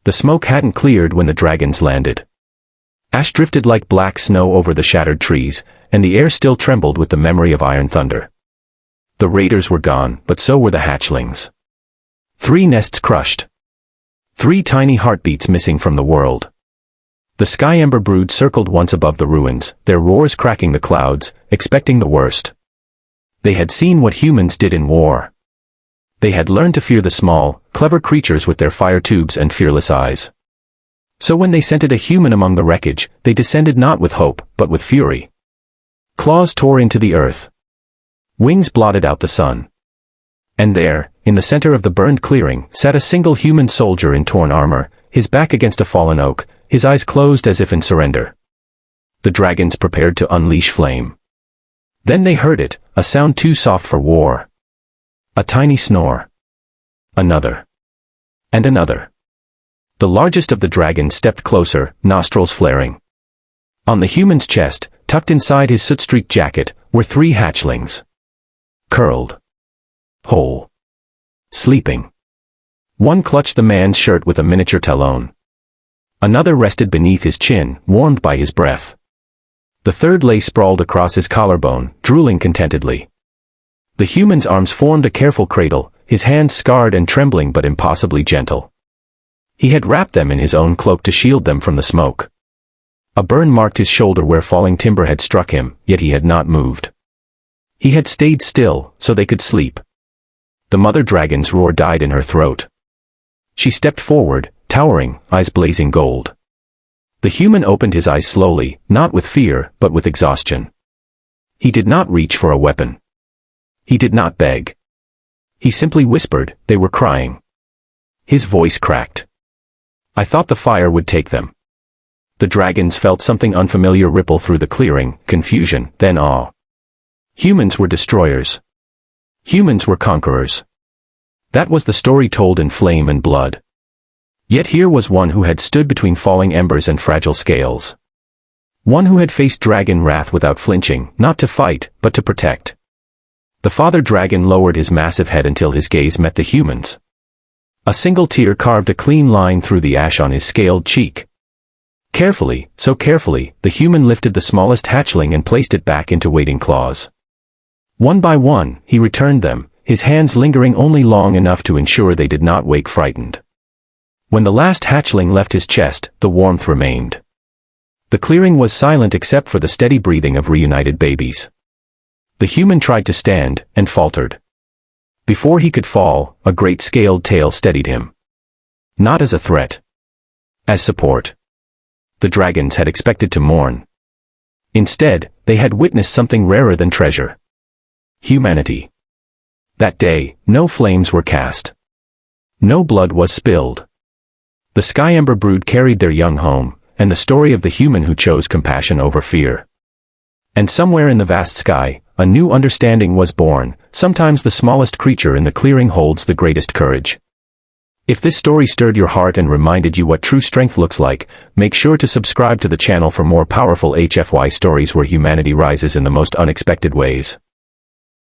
The smoke hadn't cleared when the dragons landed. Ash drifted like black snow over the shattered trees, and the air still trembled with the memory of iron thunder. The raiders were gone, but so were the hatchlings. 3 nests crushed. 3 tiny heartbeats missing from the world. The sky ember brood circled once above the ruins, their roars cracking the clouds, expecting the worst. They had seen what humans did in war. They had learned to fear the small, clever creatures with their fire tubes and fearless eyes. So when they scented a human among the wreckage, they descended not with hope, but with fury. Claws tore into the earth. Wings blotted out the sun. And there, in the center of the burned clearing, sat a single human soldier in torn armor, his back against a fallen oak, his eyes closed as if in surrender. The dragons prepared to unleash flame. Then they heard it, a sound too soft for war. A tiny snore. Another. And another. The largest of the dragons stepped closer, nostrils flaring. On the human's chest, tucked inside his soot-streaked jacket, were 3 hatchlings. Curled. Whole. Sleeping. One clutched the man's shirt with a miniature talon. Another rested beneath his chin, warmed by his breath. The third lay sprawled across his collarbone, drooling contentedly. The human's arms formed a careful cradle, his hands scarred and trembling but impossibly gentle. He had wrapped them in his own cloak to shield them from the smoke. A burn marked his shoulder where falling timber had struck him, yet he had not moved. He had stayed still, so they could sleep. The mother dragon's roar died in her throat. She stepped forward, towering, eyes blazing gold. The human opened his eyes slowly, not with fear, but with exhaustion. He did not reach for a weapon. He did not beg. He simply whispered, they were crying. His voice cracked. I thought the fire would take them. The dragons felt something unfamiliar ripple through the clearing, confusion, then awe. Humans were destroyers. Humans were conquerors. That was the story told in flame and blood. Yet here was one who had stood between falling embers and fragile scales. One who had faced dragon wrath without flinching, not to fight, but to protect. The father dragon lowered his massive head until his gaze met the human's. A single tear carved a clean line through the ash on his scaled cheek. Carefully, so carefully, the human lifted the smallest hatchling and placed it back into waiting claws. One by one, he returned them, his hands lingering only long enough to ensure they did not wake frightened. When the last hatchling left his chest, the warmth remained. The clearing was silent except for the steady breathing of reunited babies. The human tried to stand, and faltered. Before he could fall, a great scaled tail steadied him. Not as a threat. As support. The dragons had expected to mourn. Instead, they had witnessed something rarer than treasure. Humanity. That day, no flames were cast. No blood was spilled. The sky ember brood carried their young home, and the story of the human who chose compassion over fear. And somewhere in the vast sky, a new understanding was born. Sometimes the smallest creature in the clearing holds the greatest courage. If this story stirred your heart and reminded you what true strength looks like, make sure to subscribe to the channel for more powerful HFY stories where humanity rises in the most unexpected ways.